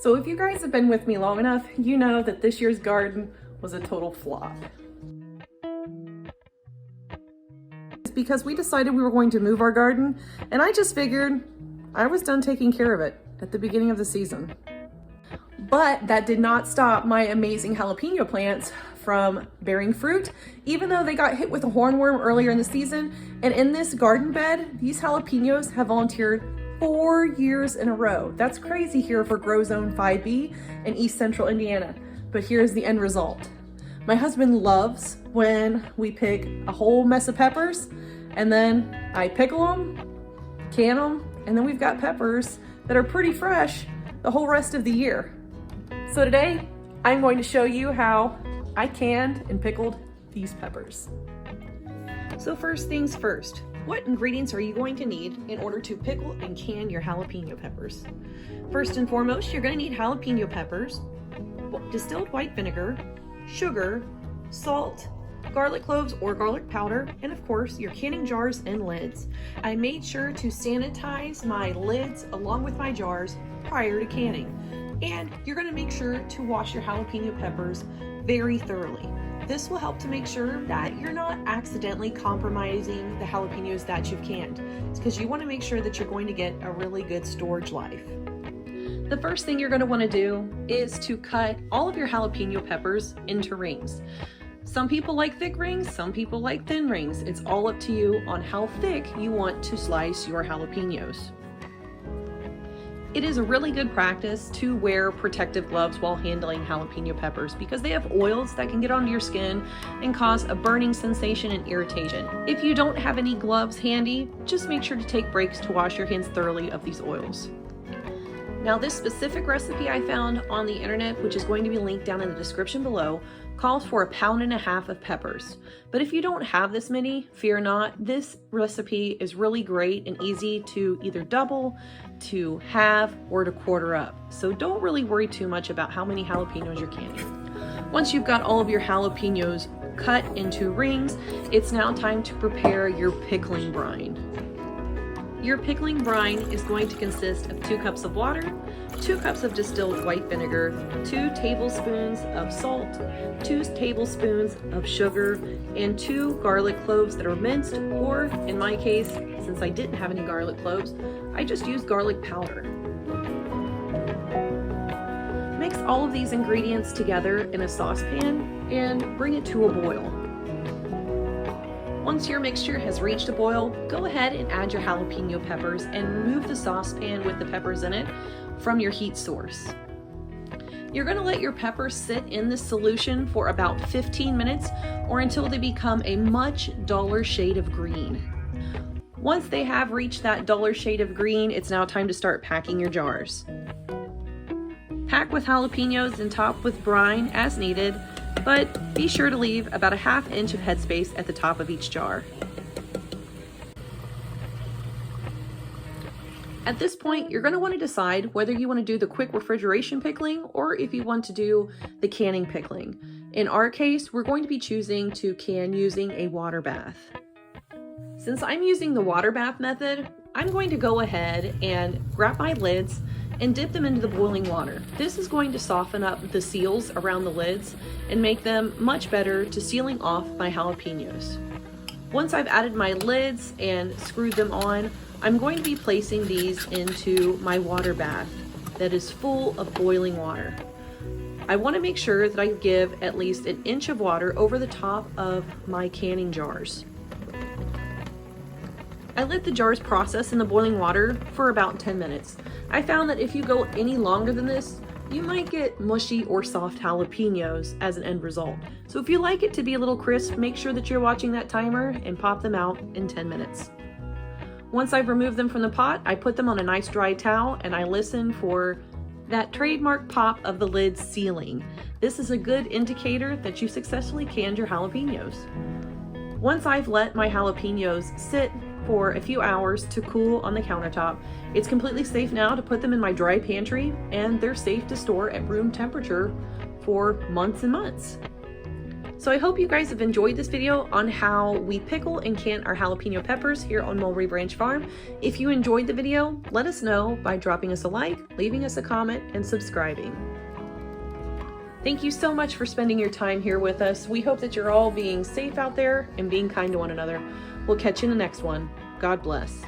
So if you guys have been with me long enough, you know that this year's garden was a total flop. It's because we decided we were going to move our garden, and I just figured I was done taking care of it at the beginning of the season. But that did not stop my amazing jalapeno plants from bearing fruit, even though they got hit with a hornworm earlier in the season. And in this garden bed, these jalapenos have volunteered 4 years in a row. That's crazy here for Grow Zone 5B in East Central Indiana. But here's the end result. My husband loves when we pick a whole mess of peppers, and then I pickle them, can them, and then we've got peppers that are pretty fresh the whole rest of the year. So today, I'm going to show you how I canned and pickled these peppers. So first things first, what ingredients are you going to need in order to pickle and can your jalapeno peppers? First and foremost, you're going to need jalapeno peppers, distilled white vinegar, sugar, salt, garlic cloves or garlic powder, and of course your canning jars and lids. I made sure to sanitize my lids along with my jars prior to canning. And you're going to make sure to wash your jalapeno peppers very thoroughly. This will help to make sure that you're not accidentally compromising the jalapenos that you've canned. It's because you want to make sure that you're going to get a really good storage life. The first thing you're going to want to do is to cut all of your jalapeno peppers into rings. Some people like thick rings, some people like thin rings. It's all up to you on how thick you want to slice your jalapenos. It is a really good practice to wear protective gloves while handling jalapeno peppers because they have oils that can get onto your skin and cause a burning sensation and irritation. If you don't have any gloves handy, just make sure to take breaks to wash your hands thoroughly of these oils. Now, this specific recipe I found on the internet, which is going to be linked down in the description below, calls for 1.5 pounds of peppers. But if you don't have this many, fear not. This recipe is really great and easy to either double, to halve, or to quarter up. So don't really worry too much about how many jalapenos you're canning. Once you've got all of your jalapenos cut into rings, it's now time to prepare your pickling brine. Your pickling brine is going to consist of 2 cups of water, 2 cups of distilled white vinegar, 2 tablespoons of salt, 2 tablespoons of sugar, and 2 garlic cloves that are minced, or in my case, since I didn't have any garlic cloves, I just used garlic powder. Mix all of these ingredients together in a saucepan and bring it to a boil. Once your mixture has reached a boil, go ahead and add your jalapeno peppers and remove the saucepan with the peppers in it from your heat source. You're going to let your peppers sit in this solution for about 15 minutes or until they become a much duller shade of green. Once they have reached that duller shade of green, it's now time to start packing your jars. Pack with jalapenos and top with brine as needed, but be sure to leave about a 1/2 inch of headspace at the top of each jar. At this point, you're going to want to decide whether you want to do the quick refrigeration pickling or if you want to do the canning pickling. In our case, we're going to be choosing to can using a water bath. Since I'm using the water bath method, I'm going to go ahead and grab my lids and dip them into the boiling water. This is going to soften up the seals around the lids and make them much better to sealing off my jalapenos. Once I've added my lids and screwed them on, I'm going to be placing these into my water bath that is full of boiling water. I want to make sure that I give at least 1 inch of water over the top of my canning jars. I let the jars process in the boiling water for about 10 minutes. I found that if you go any longer than this, you might get mushy or soft jalapenos as an end result. So if you like it to be a little crisp, make sure that you're watching that timer and pop them out in 10 minutes. Once I've removed them from the pot, I put them on a nice dry towel and I listen for that trademark pop of the lid sealing. This is a good indicator that you successfully canned your jalapenos. Once I've let my jalapenos sit for a few hours to cool on the countertop, it's completely safe now to put them in my dry pantry, and they're safe to store at room temperature for months and months. So I hope you guys have enjoyed this video on how we pickle and can our jalapeno peppers here on Mulberry Branch Farm. If you enjoyed the video, let us know by dropping us a like, leaving us a comment, and subscribing. Thank you so much for spending your time here with us. We hope that you're all being safe out there and being kind to one another. We'll catch you in the next one. God bless.